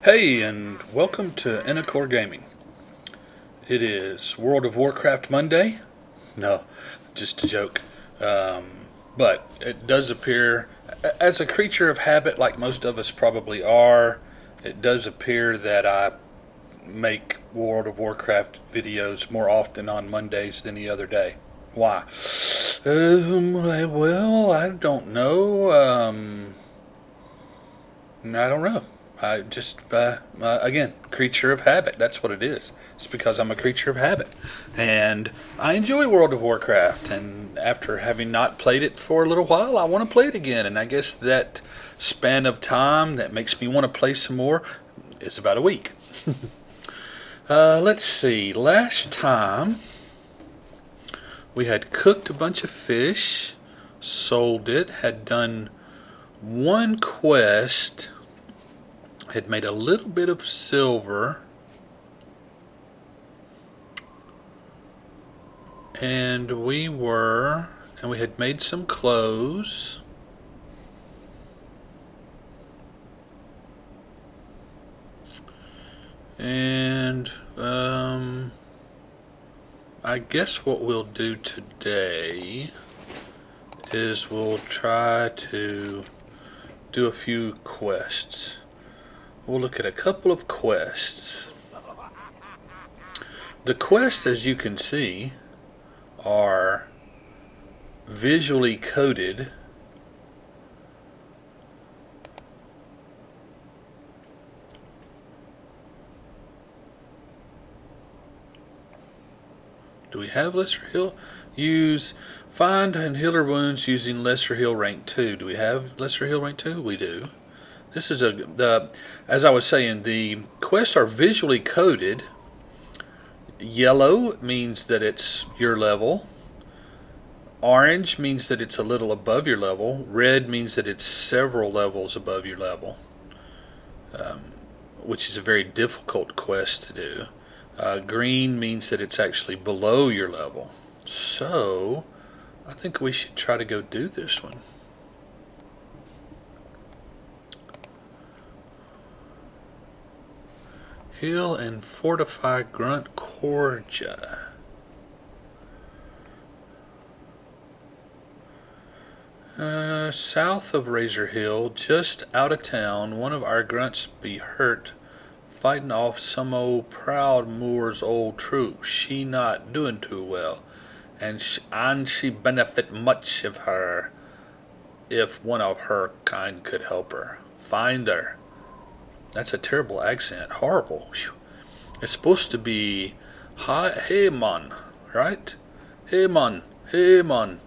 Hey, and welcome to Core Gaming. It is World of Warcraft Monday. No, just a joke. Um, but it does appear, as a creature of habit, like most of us probably are, it does appear that I make World of Warcraft videos more often on Mondays than the other day. Why? Well, I don't know. I don't know. I just, again, creature of habit. That's what it is. It's because I'm a creature of habit. And I enjoy World of Warcraft. And after having not played it for a little while, I want to play it again. And I guess that span of time that makes me want to play some more is about a week. Let's see. Last time we had cooked a bunch of fish, sold it, had done one quest, had made a little bit of silver, and we had made some clothes, and I guess what we'll do today is we'll try to do a few quests. We'll look at a couple of quests. The quests, as you can see, are visually coded. Do we have Lesser Heal? Find and heal wounds using Lesser Heal rank 2. Do we have Lesser Heal rank 2? We do. This is as I was saying, the quests are visually coded. Yellow means that it's your level. Orange means that it's a little above your level. Red means that it's several levels above your level, which is a very difficult quest to do. Green means that it's actually below your level. So, I think we should try to go do this one. Heal and fortify Grunt Corja. South of Razor Hill, just out of town, one of our grunts be hurt fighting off some old proud Moor's old troop. She not doing too well, and she benefit much of her if one of her kind could help her. Find her. That's a terrible accent. Horrible. It's supposed to be hey man, right? Hey man, hey man.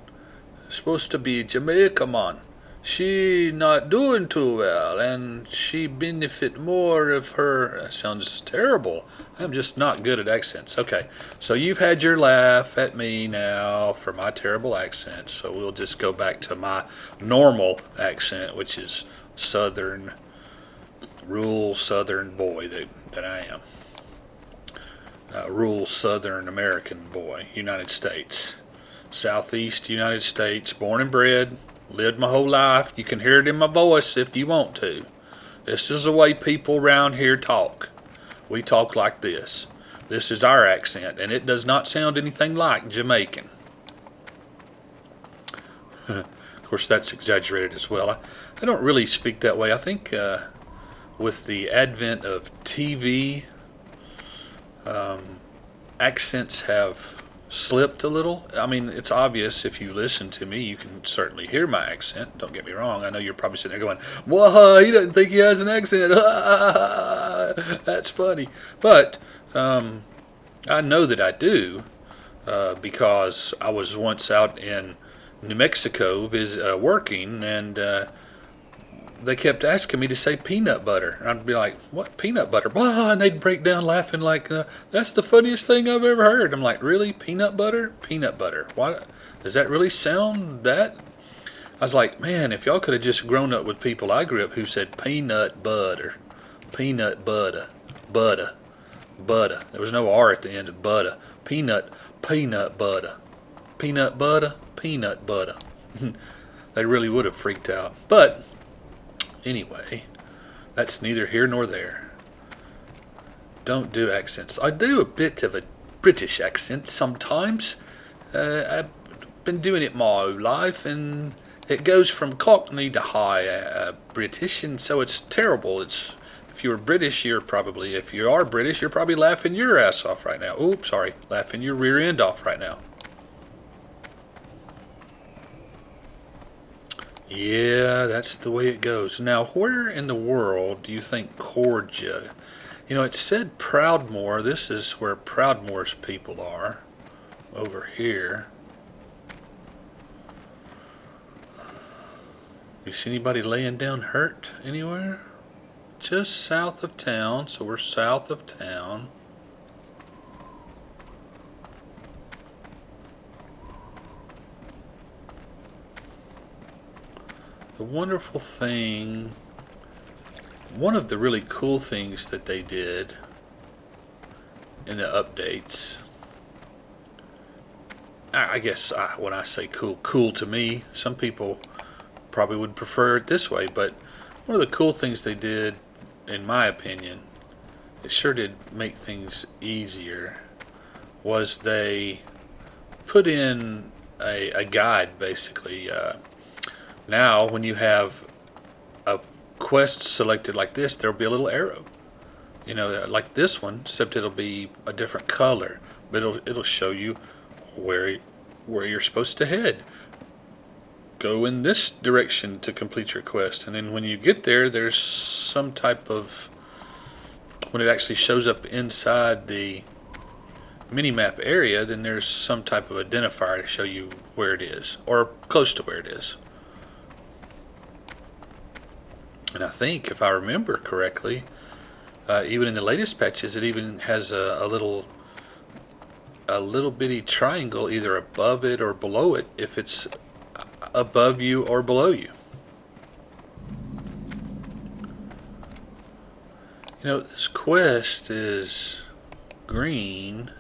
It's supposed to be Jamaica man. She not doing too well, and she benefit more of her. That sounds terrible. I'm just not good at accents. Okay, so you've had your laugh at me now for my terrible accent, so we'll just go back to my normal accent, which is southern, rural southern boy that I am. Rural southern American boy, United States. Southeast United States, born and bred. Lived my whole life. You can hear it in my voice if you want to. This is the way people around here talk. We talk like this. This is our accent, and it does not sound anything like Jamaican. Of course, that's exaggerated as well. I don't really speak that way. I think with the advent of TV, accents have slipped a little. I mean, it's obvious if you listen to me, you can certainly hear my accent. Don't get me wrong. I know you're probably sitting there going, "Whoa, he doesn't think he has an accent." That's funny. But I know that I do because I was once out in New Mexico working, and they kept asking me to say peanut butter. And I'd be like, "What, peanut butter?" And they'd break down laughing like, "That's the funniest thing I've ever heard." I'm like, "Really? Peanut butter? Peanut butter? Why? Does that really sound that?" I was like, "Man, if y'all could have just grown up with people I grew up who said peanut butter, peanut butter, butter, butter. There was no R at the end of butter. Peanut butter, peanut butter, peanut butter." They really would have freaked out. But anyway, that's neither here nor there. don't do accents. I do a bit of a British accent sometimes. I've been doing it my whole life, and it goes from Cockney to high British, and so it's terrible. If you're British, if you are British, you're probably laughing your ass off right now. Oops, sorry, laughing your rear end off right now. Yeah, that's the way it goes. Now, where in the world do you think Cordia? You know, it said Proudmoore. This is where Proudmoore's people are. Over here. You see anybody laying down hurt anywhere? Just south of town, so we're south of town. The wonderful thing, one of the really cool things that they did in the updates, I guess when I say cool to me, some people probably would prefer it this way, but one of the cool things they did, in my opinion, it sure did make things easier, was they put in a guide, basically. Now, when you have a quest selected like this, there'll be a little arrow. You know, like this one, except it'll be a different color, but it'll show you where you're supposed to head. Go in this direction to complete your quest, and then when you get there, there's some type of, when it actually shows up inside the minimap area, then there's some type of identifier to show you where it is, or close to where it is. And I think, if I remember correctly, even in the latest patches, it even has a little bitty triangle either above it or below it, if it's above you or below you. You know, this quest is green.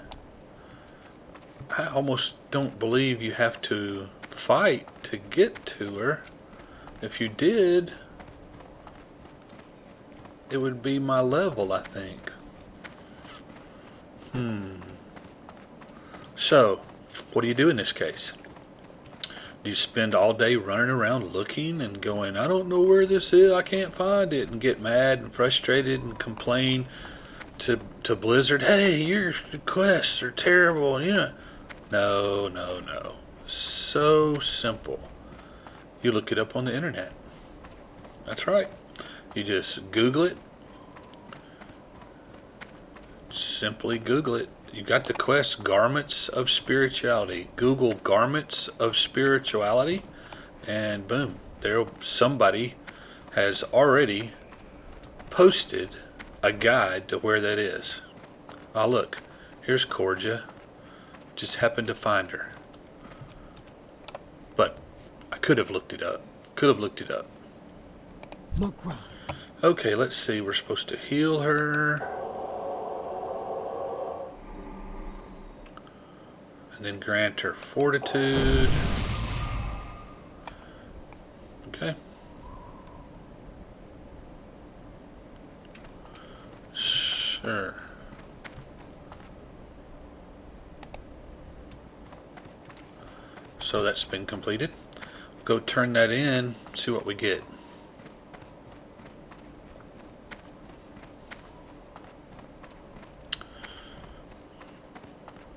I almost don't believe you have to fight to get to her. If you did, it would be my level, I think. So, what do you do in this case? Do you spend all day running around looking and going, I don't know where this is, I can't find it, and get mad and frustrated and complain to Blizzard, hey, your quests are terrible, you know? No. So simple. You look it up on the internet. That's right. You just Google it. Simply Google it. You got the quest, Garments of Spirituality. Google Garments of Spirituality, and boom, there somebody has already posted a guide to where that is. Ah, look, here's Cordia. Just happened to find her. But I could have looked it up. Okay, let's see. We're supposed to heal her. And then grant her fortitude. Okay. Sure. So that's been completed. Go turn that in, see what we get.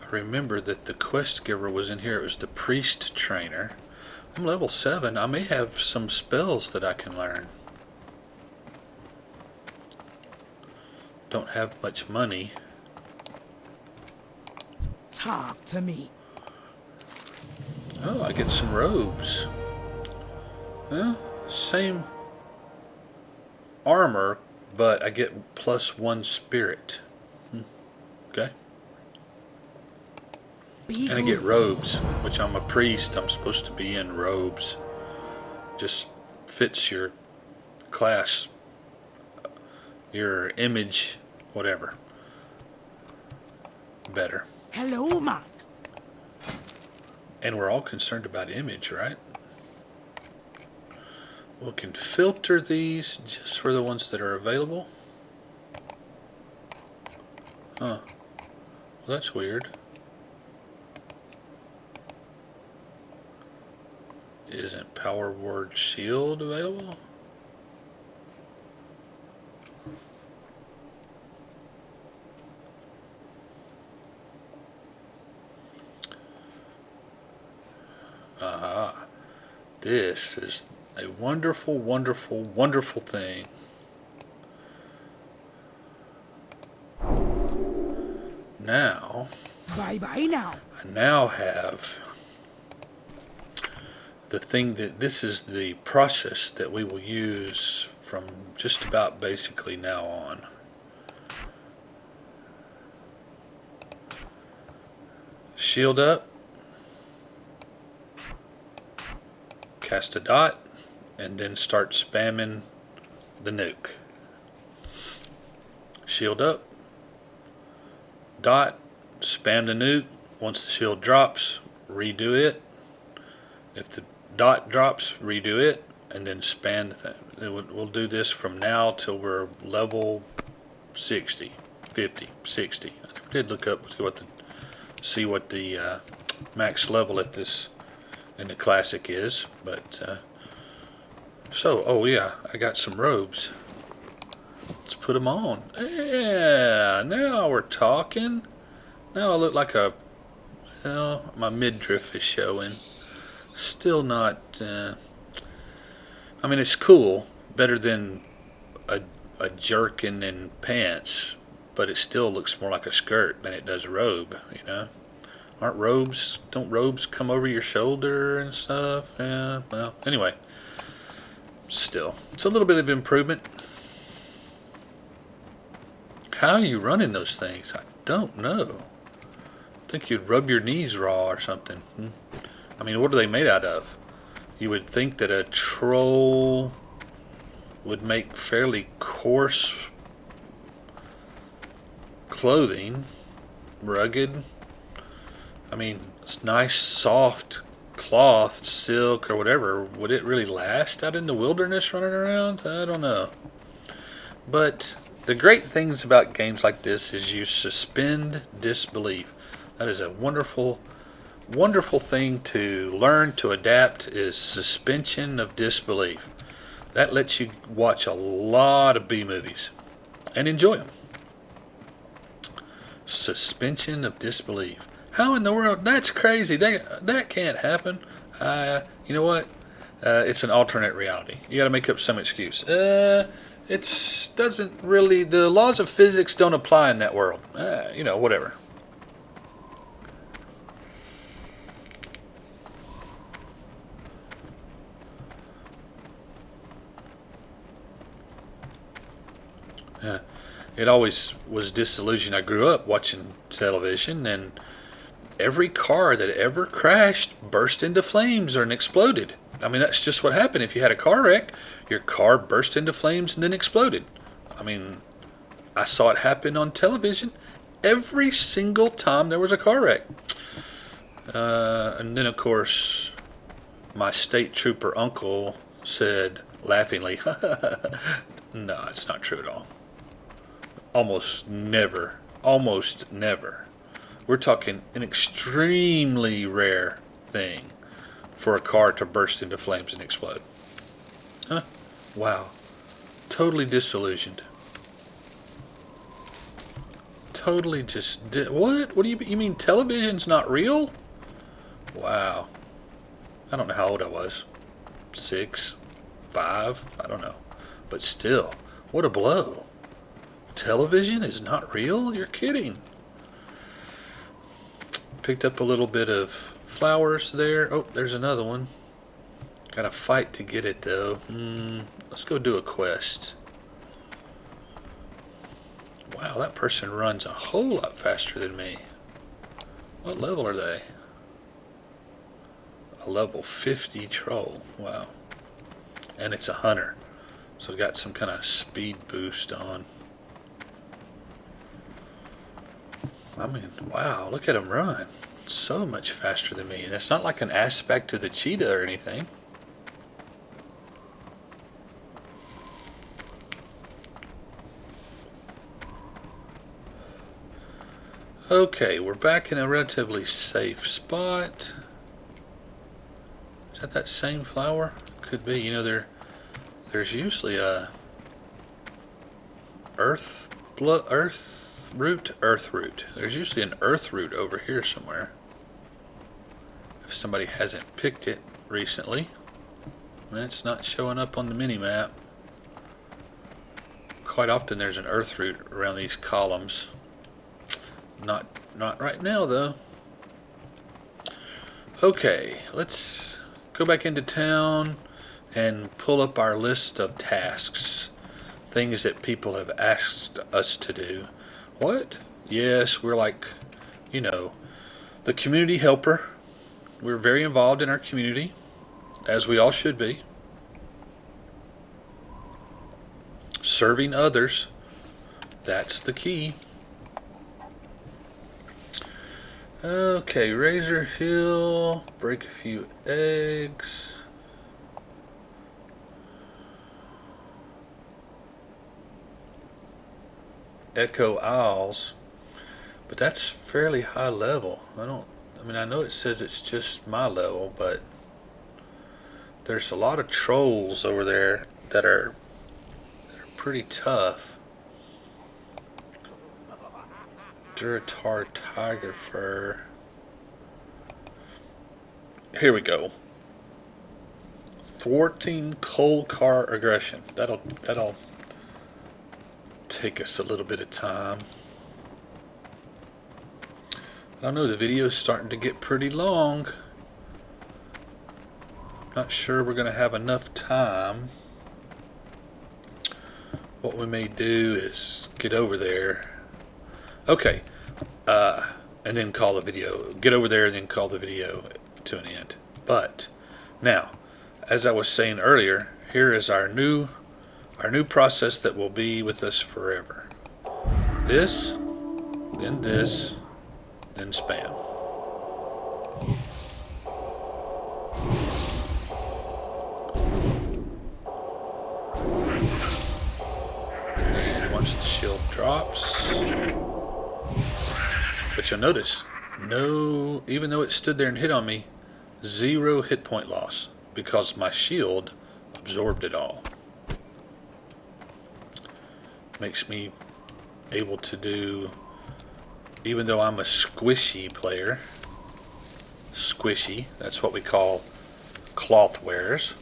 Remember that the quest giver was in here. It was the priest trainer. I'm level 7. I may have some spells that I can learn. Don't have much money. Talk to me. Oh, I get some robes. Well, same armor, but I get +1 spirit. Okay. And I get robes, which I'm a priest. I'm supposed to be in robes. Just fits your class, your image, whatever. Better. Hello, Mark. And we're all concerned about image, right? We can filter these just for the ones that are available. Huh. Well, that's weird. Isn't Power Word Shield available? Aha. This is a wonderful, wonderful, wonderful thing. Now, Bye-bye now. I now have the thing that this is the process that we will use from just about basically now on. Shield up, cast a dot, and then start spamming the nuke. Shield up, dot, spam the nuke. Once the shield drops, redo it. If the dot drops, redo it, and then spam the thing. We'll do this from now till we're level 60, 50, 60. I did look up see what the max level at this in the classic is, but oh yeah, I got some robes. Let's put them on. Yeah, now we're talking. Now I look like well, my midriff is showing. Still not, I mean, it's cool, better than a jerkin and pants, but it still looks more like a skirt than it does a robe, you know? Don't robes come over your shoulder and stuff? Yeah, well, anyway, still, it's a little bit of improvement. How are you running those things? I don't know. I think you'd rub your knees raw or something. I mean, what are they made out of? You would think that a troll would make fairly coarse clothing, rugged. I mean, it's nice, soft cloth, silk, or whatever. Would it really last out in the wilderness running around? I don't know. But the great things about games like this is you suspend disbelief. That is a wonderful, wonderful thing to learn to adapt, is suspension of disbelief. That lets you watch a lot of B movies and enjoy them. Suspension of disbelief. How in the world? That's crazy. That can't happen. You know what? It's an alternate reality. You got to make up some excuse. It doesn't really. The laws of physics don't apply in that world. You know, whatever. It always was disillusioned. I grew up watching television, and every car that ever crashed burst into flames or exploded. I mean, that's just what happened. If you had a car wreck, your car burst into flames and then exploded. I mean, I saw it happen on television every single time there was a car wreck. And then, of course, my state trooper uncle said laughingly, no, it's not true at all. Almost never. We're talking an extremely rare thing for a car to burst into flames and explode. Huh? Wow. Totally disillusioned. Totally just... What? What do you mean television's not real? Wow. I don't know how old I was. 6? 5? I don't know. But still, what a blow. Television is not real? You're kidding. Picked up a little bit of flowers there. Oh, there's another one. Gotta fight to get it though. Let's go do a quest. Wow, that person runs a whole lot faster than me. What level are they? A level 50 troll. Wow. And it's a hunter. So it's got some kind of speed boost on. I mean, wow, look at him run. So much faster than me. And it's not like an aspect to the cheetah or anything. Okay, we're back in a relatively safe spot. Is that same flower? Could be. You know, there's usually a earth root. There's usually an earth root over here somewhere. If somebody hasn't picked it recently, it's not showing up on the mini map. Quite often there's an earth root around these columns. Not right now though. Okay, let's go back into town and pull up our list of tasks. Things that people have asked us to do. What? Yes, we're like, you know, the community helper. We're very involved in our community, as we all should be. Serving others, that's the key. Okay, Razor Hill, break a few eggs. Echo Isles, but that's fairly high level. I know it says it's just my level, but there's a lot of trolls over there that are pretty tough. Duratar Tiger Fur. Here we go. Thwarting Kolkar Aggression. That'll take us a little bit of time. I don't know, the video's starting to get pretty long. Not sure we're gonna have enough time. What we may do is get over there. Okay, and then call the video. Get over there and then call the video to an end. But now, as I was saying earlier, here is our new process that will be with us forever. This, then spam. And once the shield drops, but you'll notice, even though it stood there and hit on me, 0 hit point loss because my shield absorbed it all. Makes me able to do, even though I'm a squishy player, that's what we call cloth wearers,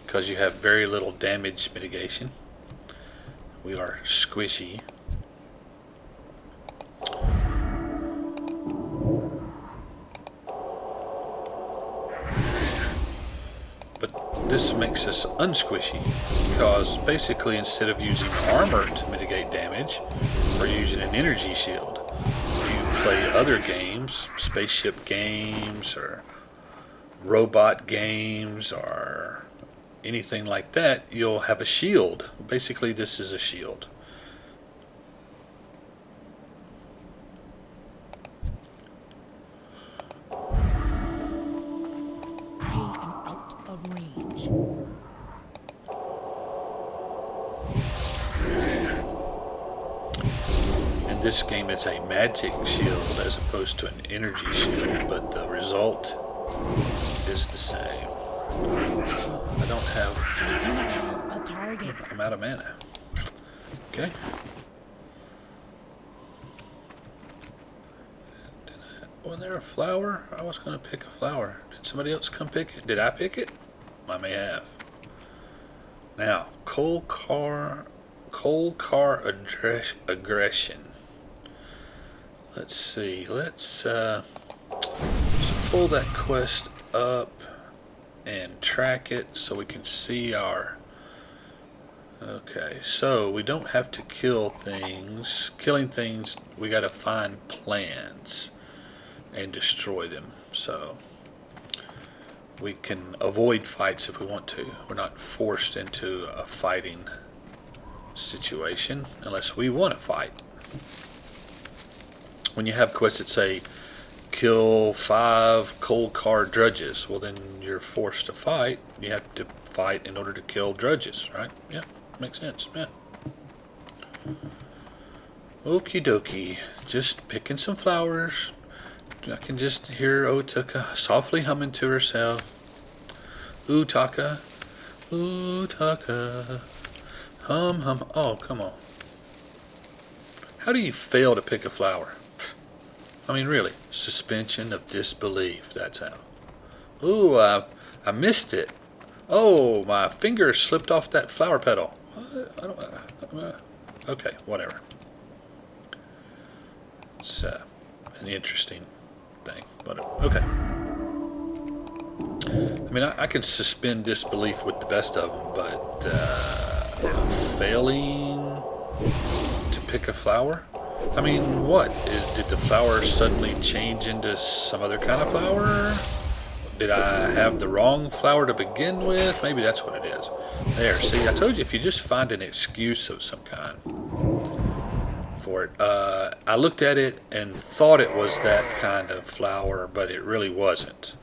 because you have very little damage mitigation. We are squishy. But this makes us unsquishy, because basically instead of using armor to mitigate damage, we're using an energy shield. If you play other games, spaceship games or robot games or anything like that, you'll have a shield. Basically this is a shield. In this game it's a magic shield as opposed to an energy shield, but the result is the same. I do not have a target. I'm out of mana. Okay. Was there a flower? I was going to pick a flower. Did somebody else come pick it? Did I pick it? I may have. Now, Kolkar Aggression. Let's see. Let's pull that quest up and track it so we can see our. Okay, so we don't have to kill things. Killing things, we got to find plans and destroy them. So we can avoid fights if we want to. We're not forced into a fighting situation unless we want to fight. When you have quests that say kill 5 Kolkar drudges, well then you're forced to fight. You have to fight in order to kill drudges, right? Yeah, makes sense. Yeah. Okie dokie. Just picking some flowers. I can just hear Otaka softly humming to herself. Utaka. Utaka. Hum hum. Oh, come on. How do you fail to pick a flower? I mean, really. Suspension of disbelief. That's how. Ooh, I missed it. Oh, my finger slipped off that flower petal. I don't. Okay, whatever. It's an interesting thing, but okay. I mean, I can suspend disbelief with the best of them, but failing to pick a flower? I mean, what? Did the flower suddenly change into some other kind of flower? Did I have the wrong flower to begin with? Maybe that's what it is. There, see, I told you if you just find an excuse of some kind for it. I looked at it and thought it was that kind of flower, but it really wasn't.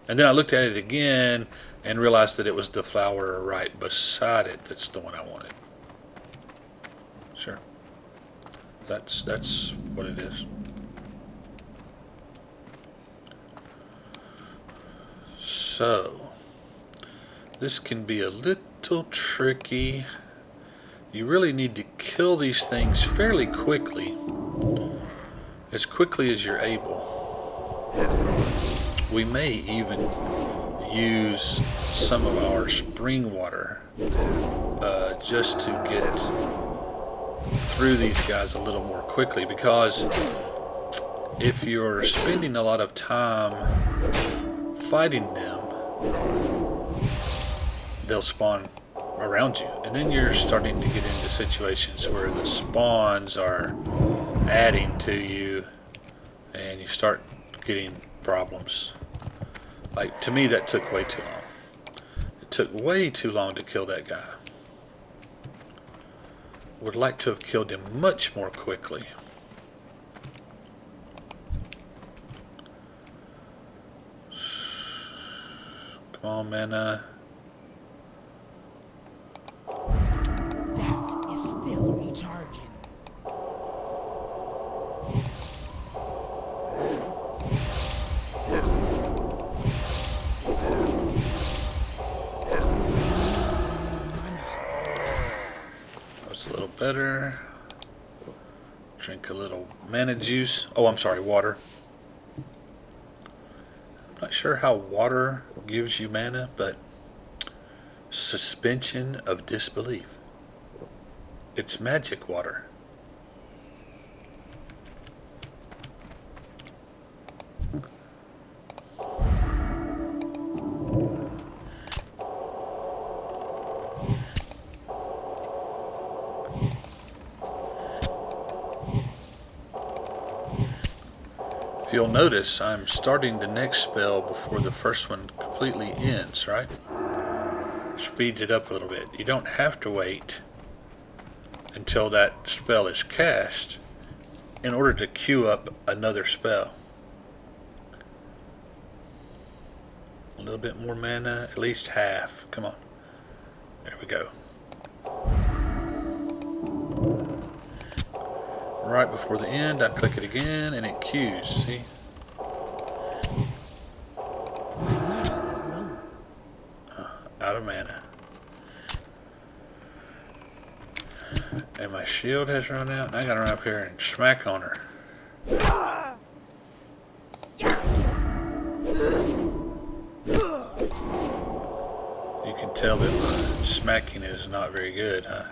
And then I looked at it again and realized that it was the flower right beside it that's the one I wanted. Sure. That's what it is. So, this can be a little tricky. You really need to kill these things fairly quickly, as quickly as you're able. We may even use some of our spring water just to get through these guys a little more quickly, because if you're spending a lot of time fighting them, they'll spawn around you, and then you're starting to get into situations where the spawns are adding to you and you start getting problems. Like, to me, that took way too long. It took way too long to kill that guy. Would like to have killed him much more quickly. Come on, man. That is still recharging. That was a little better. Drink a little mana juice. Oh, I'm sorry, water. I'm not sure how water gives you mana, but suspension of disbelief. It's magic water. If you'll notice, I'm starting the next spell before the first one completely ends, right? Speeds it up a little bit. You don't have to wait until that spell is cast in order to queue up another spell. A little bit more mana, at least half. Come on. There we go. Right before the end, I click it again and it queues. See? Out of mana. And my shield has run out, and I gotta run up here and smack on her. You can tell that my smacking is not very good, huh?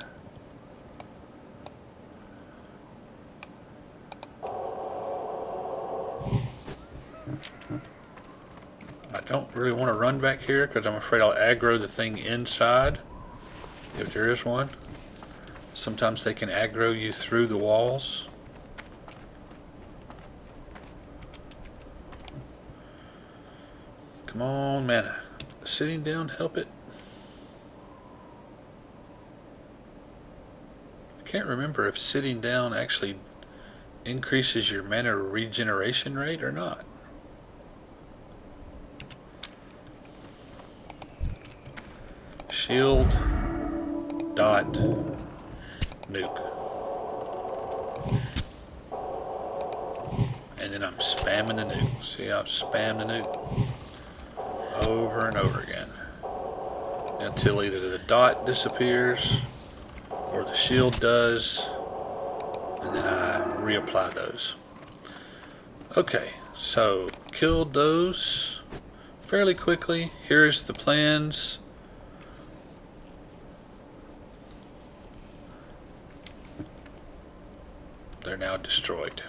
I don't really want to run back here because I'm afraid I'll aggro the thing inside, if there is one. Sometimes they can aggro you through the walls. Come on, mana. Sitting down, help it. I can't remember if sitting down actually increases your mana regeneration rate or not. Shield dot nuke. and then I'm spamming the nuke. See how I'm spamming the nuke over and over again until either the dot disappears or the shield does, and then I reapply those. Okay, so killed those fairly quickly. Here's the plans. They're now destroyed.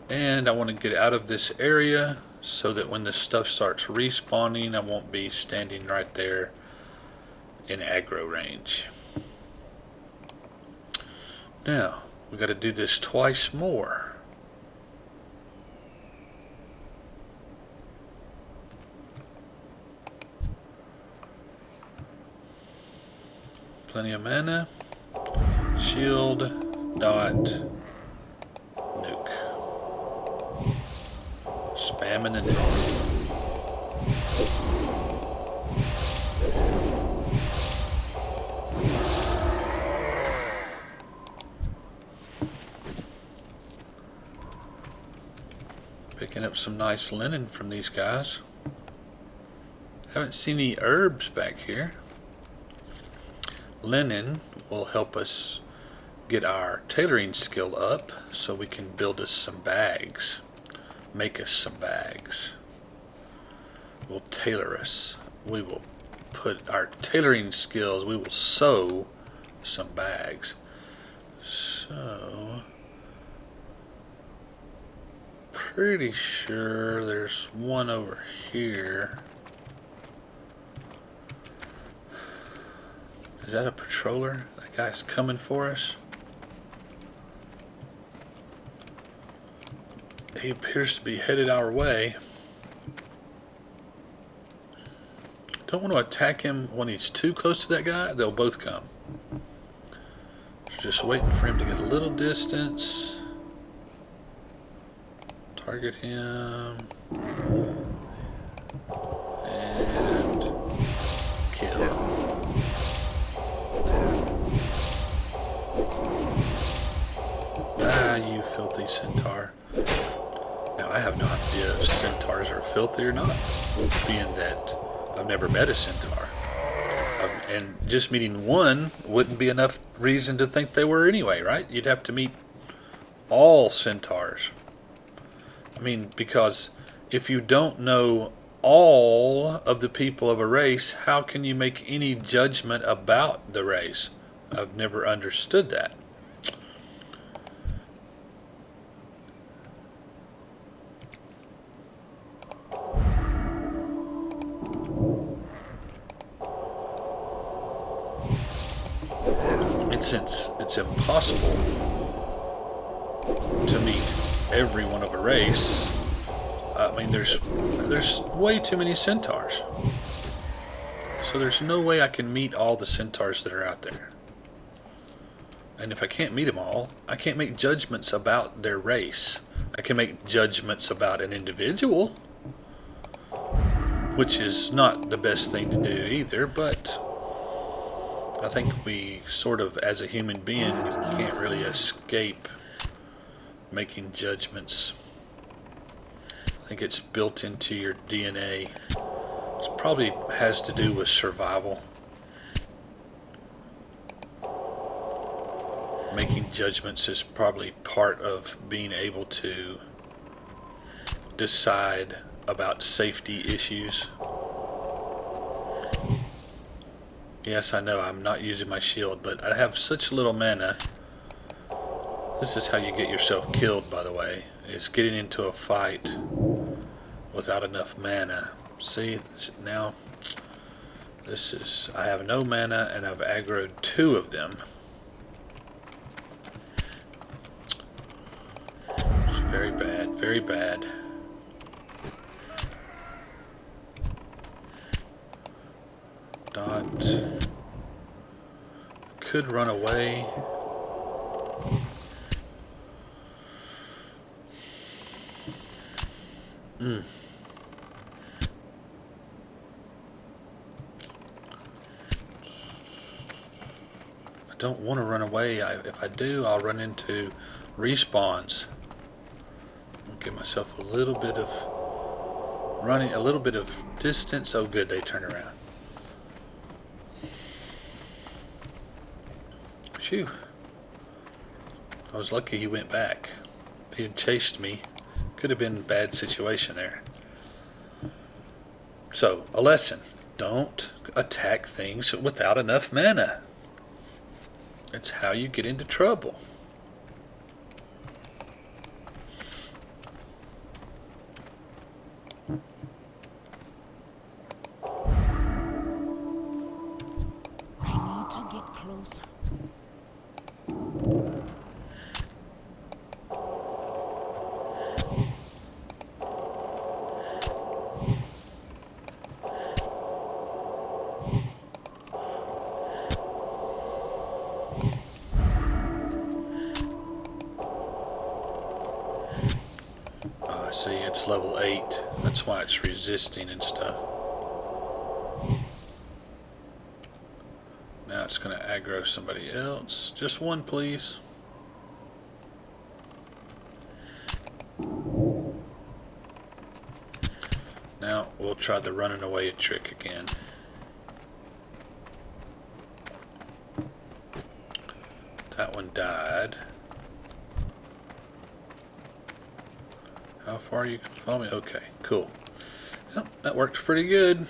And I want to get out of this area so that when this stuff starts respawning, I won't be standing right there in aggro range. Now, we got to do this twice more. Plenty of mana. Shield, dot, nuke. Spamming the nuke. Picking up some nice linen from these guys. Haven't seen any herbs back here. Linen will help us get our tailoring skill up so we can build us some bags. Make us some bags. We'll tailor us. We will put our tailoring skills, we will sew some bags. So, pretty sure there's one over here. Is that a patroller? That guy's coming for us. He appears to be headed our way. Don't want to attack him when he's too close to that guy. They'll both come. Just waiting for him to get a little distance. Target him. And kill. Ah, you filthy centaur. Now, I have no idea if centaurs are filthy or not, being that I've never met a centaur. And just meeting one wouldn't be enough reason to think they were anyway, right? You'd have to meet all centaurs. I mean, because if you don't know all of the people of a race, how can you make any judgment about the race? I've never understood that. And since it's impossible to meet everyone of a race, I mean, there's way too many centaurs. So there's no way I can meet all the centaurs that are out there. And if I can't meet them all, I can't make judgments about their race. I can make judgments about an individual, which is not the best thing to do either, but I think we sort of, as a human being, can't really escape making judgments. I think it's built into your DNA. It probably has to do with survival. Making judgments is probably part of being able to decide about safety issues. Yes, I know I'm not using my shield, but I have such little mana. This is how you get yourself killed, by the way, is getting into a fight without enough mana. See, now this is, I have no mana and I've aggroed 2 of them. It's very bad, very bad. Dot. Could run away. I don't want to run away. If I do, I'll run into respawns. Give myself a little bit of running, a little bit of distance. Oh, good, they turn around. Phew. I was lucky he went back. If he had chased me, could have been a bad situation there. So, a lesson. Don't attack things without enough mana. It's how you get into trouble. I need to get closer. See, it's level 8. That's why it's resisting and stuff. Now it's going to aggro somebody else. Just one, please. Now we'll try the running away trick again. That one died. How far are you going to follow me? Okay, cool. Yep, that worked pretty good.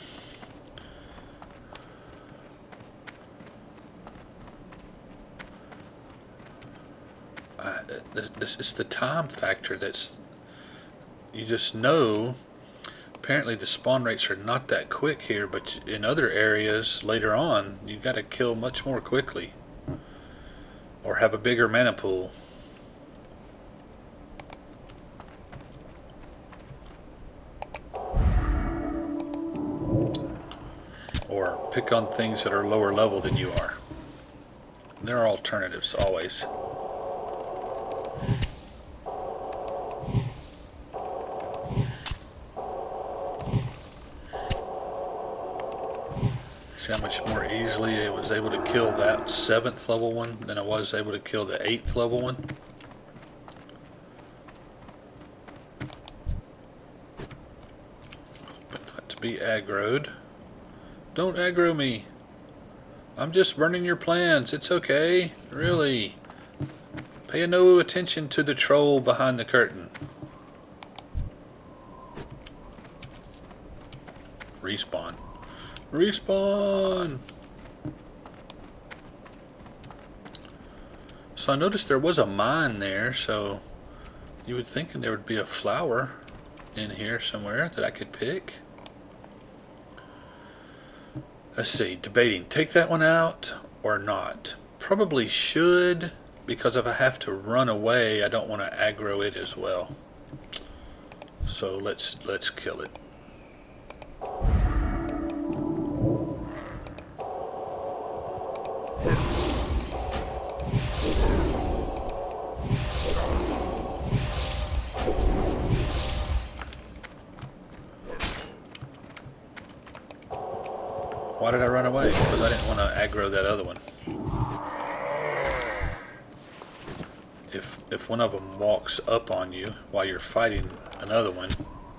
This is the time factor that's... You just know... Apparently the spawn rates are not that quick here, but in other areas later on, you got to kill much more quickly. Or have a bigger mana pool. Or pick on things that are lower level than you are. There are alternatives always. See how much more easily I was able to kill that 7th level one than I was able to kill the 8th level one. But not to be aggroed. Don't aggro me. I'm just burning your plans. It's okay. Really. Pay no attention to the troll behind the curtain. Respawn. Respawn! So I noticed there was a mine there, so you would think there would be a flower in here somewhere that I could pick. Let's see, debating, take that one out or not. Probably should, because if I have to run away, I don't want to aggro it as well. So let's kill it. Why did I run away? Because I didn't want to aggro that other one. If one of them walks up on you while you're fighting another one,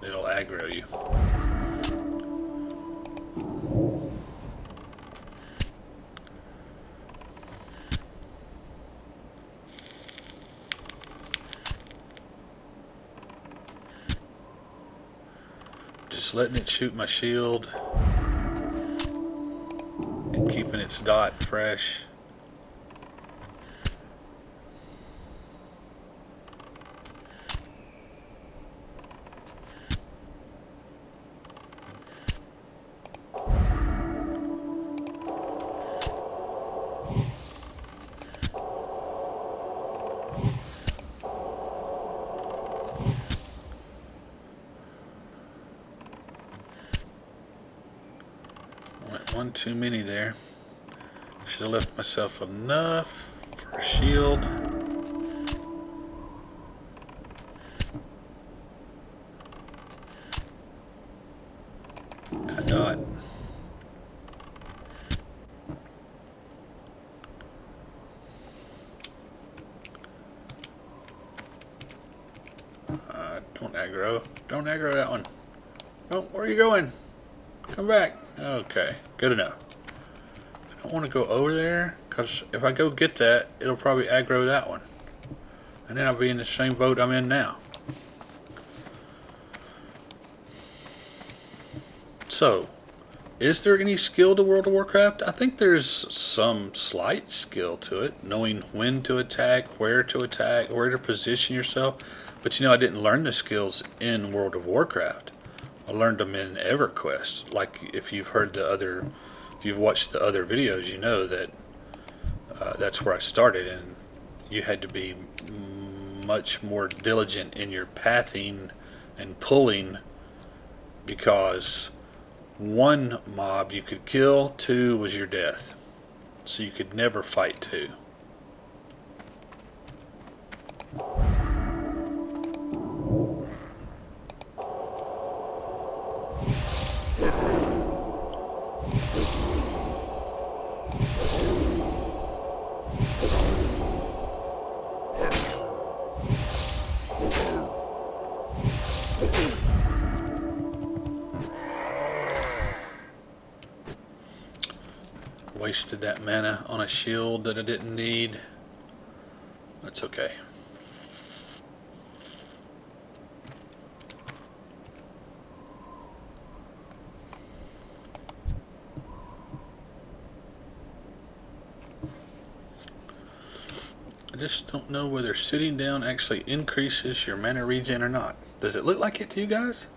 it'll aggro you. Just letting it shoot my shield. And keeping its dot fresh. One too many there. Should have left myself enough for a shield. I got. Don't aggro. Don't aggro that one. Oh, where are you going? Come back. Okay, good enough. I don't want to go over there, because if I go get that, it'll probably aggro that one. And then I'll be in the same boat I'm in now. So, is there any skill to World of Warcraft? I think there's some slight skill to it, knowing when to attack, where to position yourself. But you know, I didn't learn the skills in World of Warcraft. I learned them in EverQuest. Like if you've watched the other videos, you know that that's where I started, and you had to be much more diligent in your pathing and pulling, because one mob you could kill, two was your death. So you could never fight two. Wasted that mana on a shield that I didn't need. That's okay. I just don't know whether sitting down actually increases your mana regen or not. Does it look like it to you guys?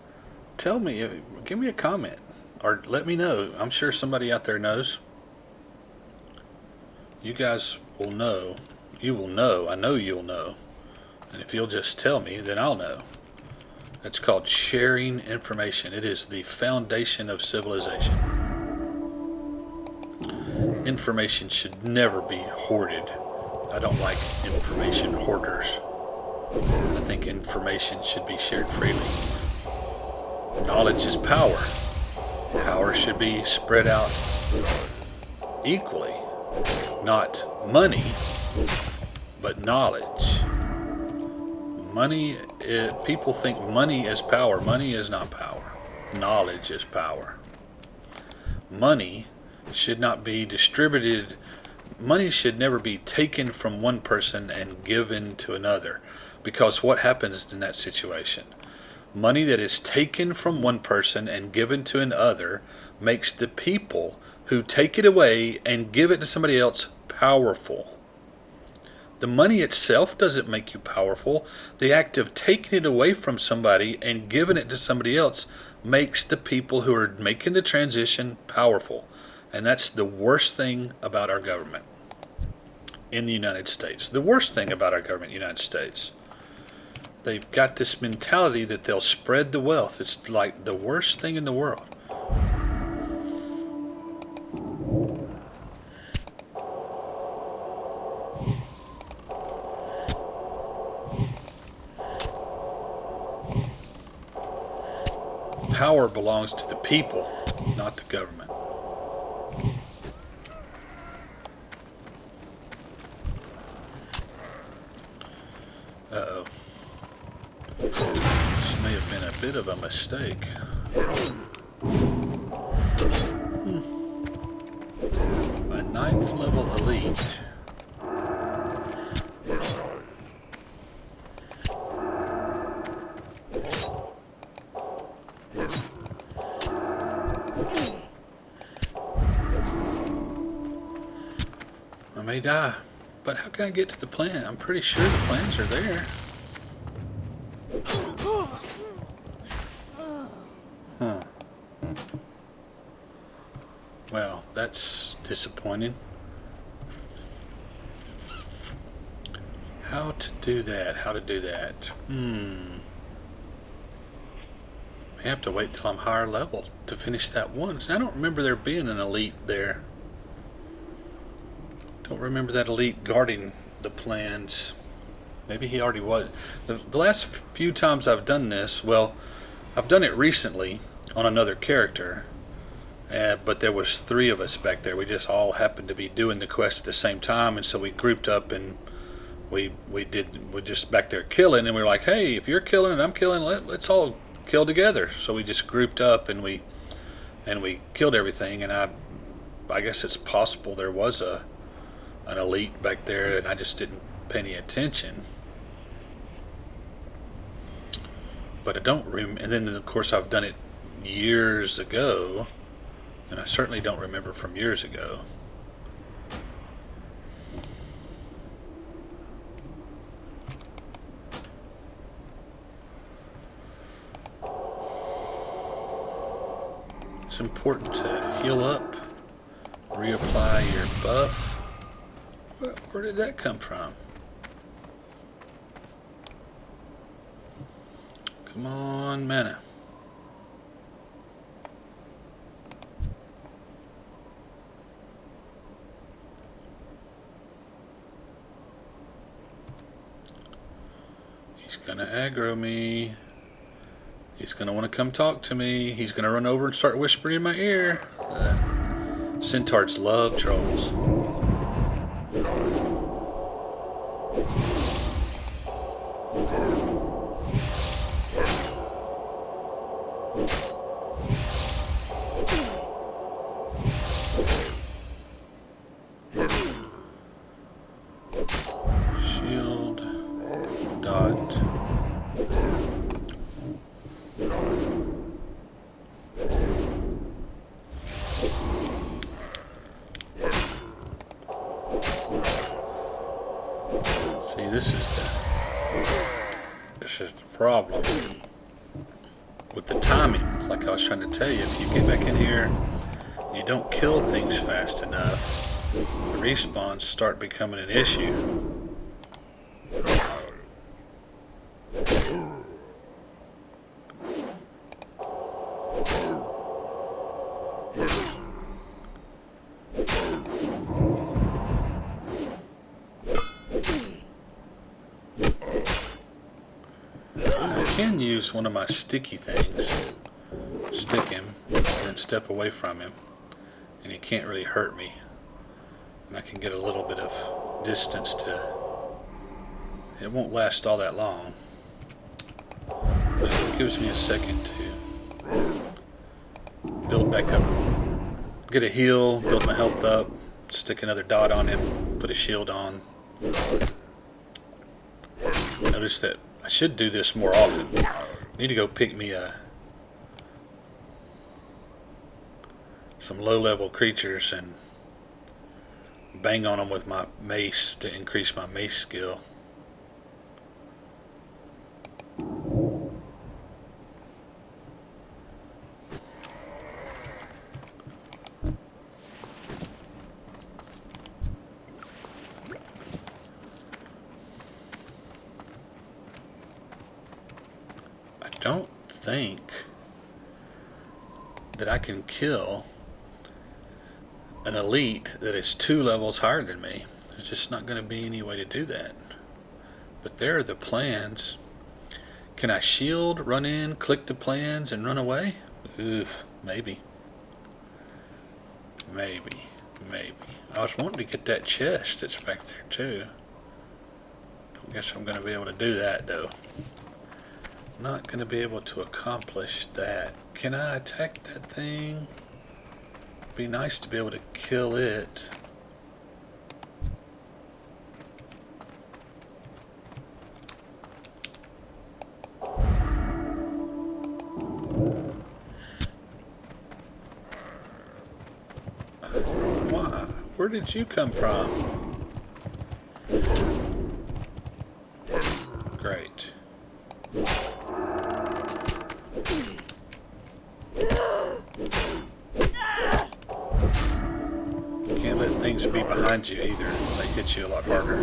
Tell me, give me a comment, or let me know. I'm sure somebody out there knows. You guys will know. You will know. I know you'll know. And if you'll just tell me, then I'll know. It's called sharing information. It is the foundation of civilization. Information should never be hoarded. I don't like information hoarders. I think information should be shared freely. Knowledge is power. Power should be spread out equally. Not money, but knowledge. Money, people think money is power. Money is not power. Knowledge is power. Money should not be distributed. Money should never be taken from one person and given to another, because what happens in that situation? Money that is taken from one person and given to another makes the people who take it away and give it to somebody else powerful. The money itself doesn't make you powerful. The act of taking it away from somebody and giving it to somebody else makes the people who are making the transition powerful. And that's the worst thing about our government in the United States. The worst thing about our government in the United States. They've got this mentality that they'll spread the wealth. It's like the worst thing in the world. Power belongs to the people, not the government. Uh-oh. This may have been a bit of a mistake. A 9th level elite. I may die, but how can I get to the plant? I'm pretty sure the plants are there. Huh. Well, that's disappointing. How to do that? How to do that? I have to wait till I'm higher level to finish that one. I don't remember there being an elite there. Don't remember that elite guarding the plans. Maybe he already was. The last few times I've done this, well, I've done it recently on another character, but there was 3 of us back there. We just all happened to be doing the quest at the same time, and so we grouped up and we're just back there killing, and we were like, hey, if you're killing and I'm killing, let's all kill together. So we just grouped up and we killed everything. And I guess it's possible there was an elite back there, and I just didn't pay any attention. But I don't remember. And then of course I've done it years ago, and I certainly don't remember from years ago. It's important to heal up, reapply your buff. Where did that come from? Come on, mana. He's gonna aggro me. He's gonna want to come talk to me. He's gonna run over and start whispering in my ear. Centaurs love trolls. Shield. Dot. See, this is the problem with the timing. It's like I was trying to tell you, if you get back in here, you don't kill things fast enough, the respawns start becoming an issue. I can use one of my sticky things, stick him, and then step away from him, and he can't really hurt me. And I can get a little bit of distance to, it won't last all that long, but it gives me a second to build back up, get a heal, build my health up, stick another dot on him, put a shield on. Notice that I should do this more often. I need to go pick me some low-level creatures and bang on them with my mace to increase my mace skill. I don't think that I can kill an elite that is 2 levels higher than me. There's just not going to be any way to do that. But there are the plans. Can I shield, run in, click the plans, and run away? Oof, maybe. Maybe. I was wanting to get that chest that's back there too. Don't guess I'm going to be able to do that though. Not going to be able to accomplish that. Can I attack that thing? Be nice to be able to kill it. Why? Where did you come from? Great. Can't let things be behind you either. They hit you a lot harder.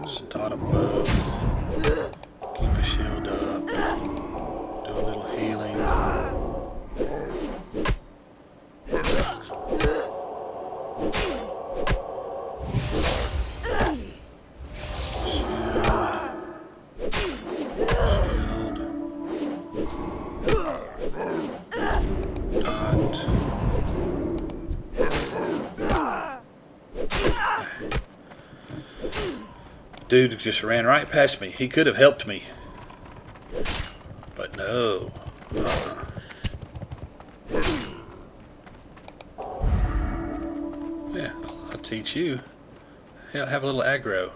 Start them both. Keep a shield up. Do a little healing. Dude just ran right past me. He could have helped me. But no. Yeah, I'll teach you. Yeah, have a little aggro.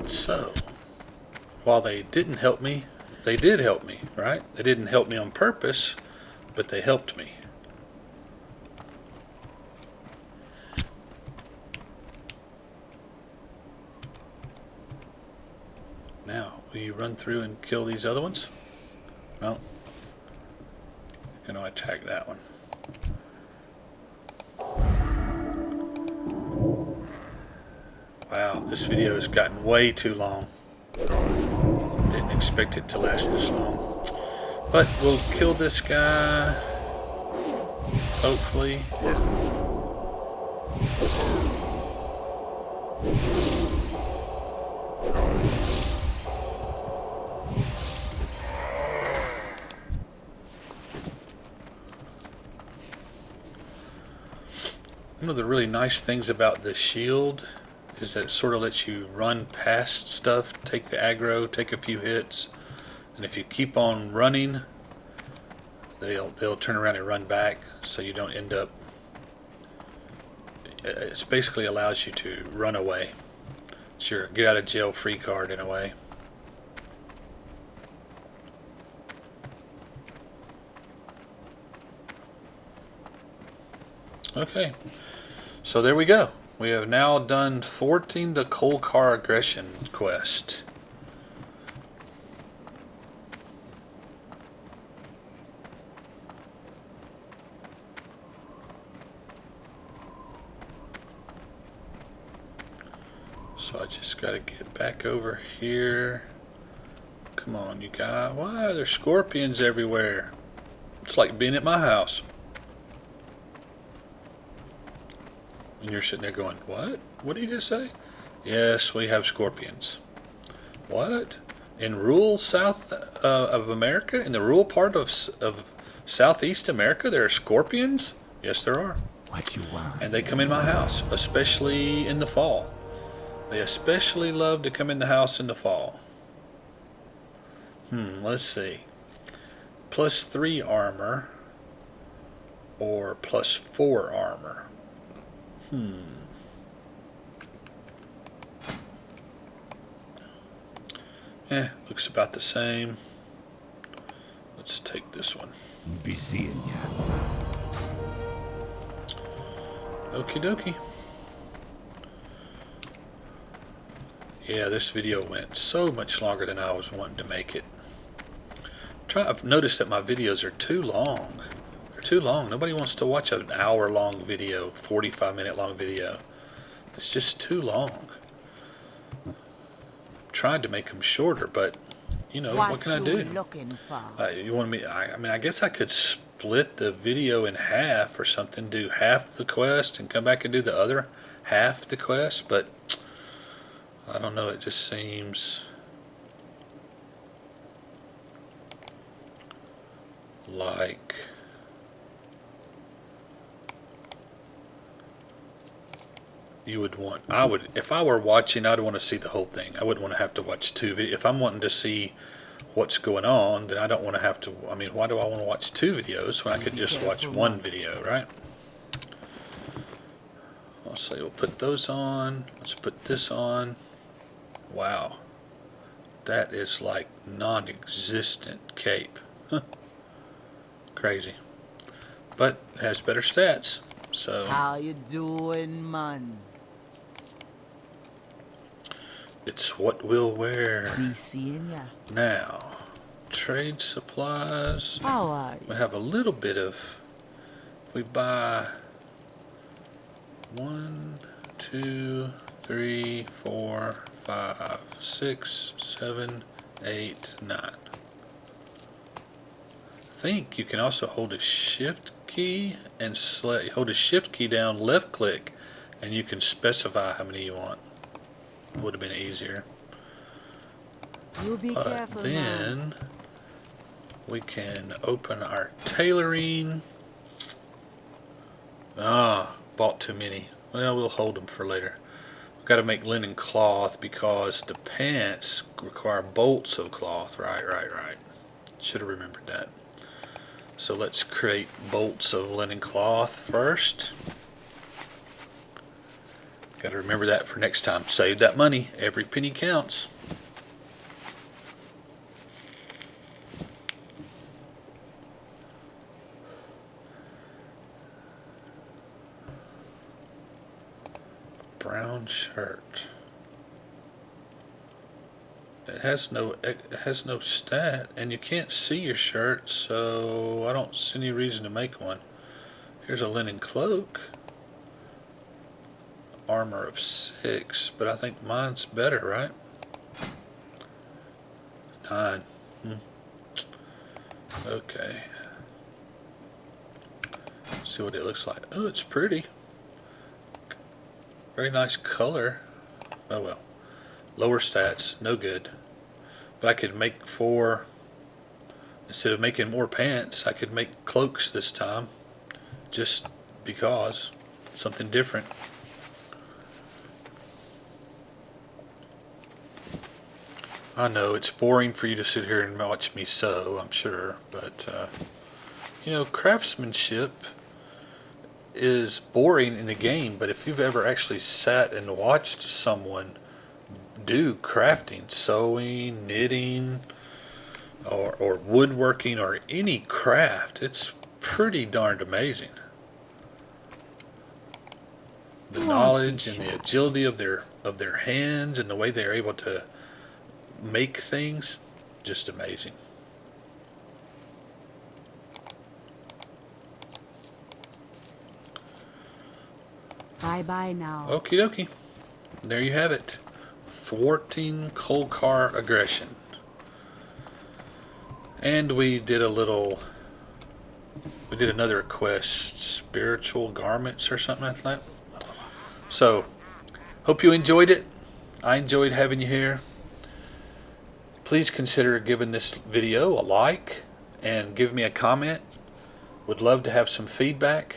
So, while they didn't help me, they did help me, right? They didn't help me on purpose, but they helped me. Now, will you run through and kill these other ones? No. I'm going to attack that one. Wow, this video has gotten way too long. Didn't expect it to last this long. But we'll kill this guy. Hopefully. One of the really nice things about the shield is that it sort of lets you run past stuff, take the aggro, take a few hits, and if you keep on running, they'll turn around and run back, so you don't end up. It basically allows you to run away. It's your get out of jail free card in a way. Okay, so there we go. We have now done Thwarting the Kolkar Aggression quest. So I just gotta get back over here. Come on, you guys. Why are there scorpions everywhere? It's like being at my house. And you're sitting there going, what? What did he just say? Yes, we have scorpions. What? In rural south of America? In the rural part of Southeast America, there are scorpions? Yes, there are. What you want? And they come in my house, especially in the fall. They especially love to come in the house in the fall. Let's see. +3 armor or +4 armor. Looks about the same. Let's take this one. Be seeing ya. Okie dokie. Yeah, this video went so much longer than I was wanting to make it. I've noticed that my videos are too long. They're too long. Nobody wants to watch an hour-long video, 45-minute long video. It's just too long. Tried to make them shorter, but you know, what can I do? Looking for? You want me? I mean, I guess I could split the video in half or something. Do half the quest and come back and do the other half the quest, but I don't know. It just seems like you would want. I would, if I were watching, I'd want to see the whole thing. I wouldn't want to have to watch two videos. If I'm wanting to see what's going on, then I don't want to have to. I mean, why do I want to watch two videos when I could just watch one video, right? I'll say we'll put those on. Let's put this on. Wow, that is like non-existent cape. Huh. crazy. But it has better stats. So How you doing, man? it's what we'll wear. Be seeing ya. Now, trade supplies. How are you? We have a little bit of. We buy 1, 2, 3, 4, 5, 6, 7, 8, 9. I think you can also hold a shift key and hold a shift key down, left click, and you can specify how many you want. Would have been easier. You be careful, man. Then we can open our tailoring. Bought too many. Well, we'll hold them for later. We've got to make linen cloth because the pants require bolts of cloth. Right. Should have remembered that. So let's create bolts of linen cloth first. Got to remember that for next time. Save that money. Every penny counts. Brown shirt. It has no stat, and you can't see your shirt, so I don't see any reason to make one. Here's a linen cloak. Armor of 6, but I think mine's better, right? 9. Okay. See what it looks like. Oh, it's pretty. Very nice color. Oh well. Lower stats, no good. But I could make 4. Instead of making more pants, I could make cloaks this time. Just because. Something different. I know it's boring for you to sit here and watch me sew, I'm sure, but you know, craftsmanship is boring in the game, but if you've ever actually sat and watched someone do crafting, sewing, knitting, or woodworking, or any craft, it's pretty darned amazing. The knowledge and the agility of their hands and the way they're able to make things, just amazing. Bye now. Okie dokie. There you have it. Thwarting Kolkar Aggression. And we did another quest, spiritual garments or something like that. So, hope you enjoyed it. I enjoyed having you here. Please consider giving this video a like and give me a comment. Would love to have some feedback.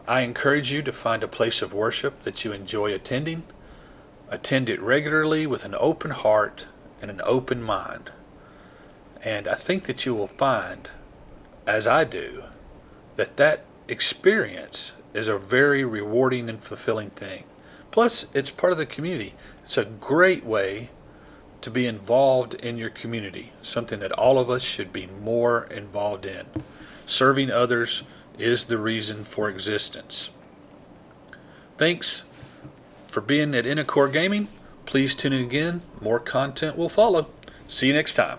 I encourage you to find a place of worship that you enjoy attending. Attend it regularly with an open heart and an open mind. And I think that you will find, as I do, that experience is a very rewarding and fulfilling thing. Plus, it's part of the community. It's a great way to be involved in your community, something that all of us should be more involved in. Serving others is the reason for existence. Thanks for being at Innacore Gaming. Please tune in again. More content will follow. See you next time.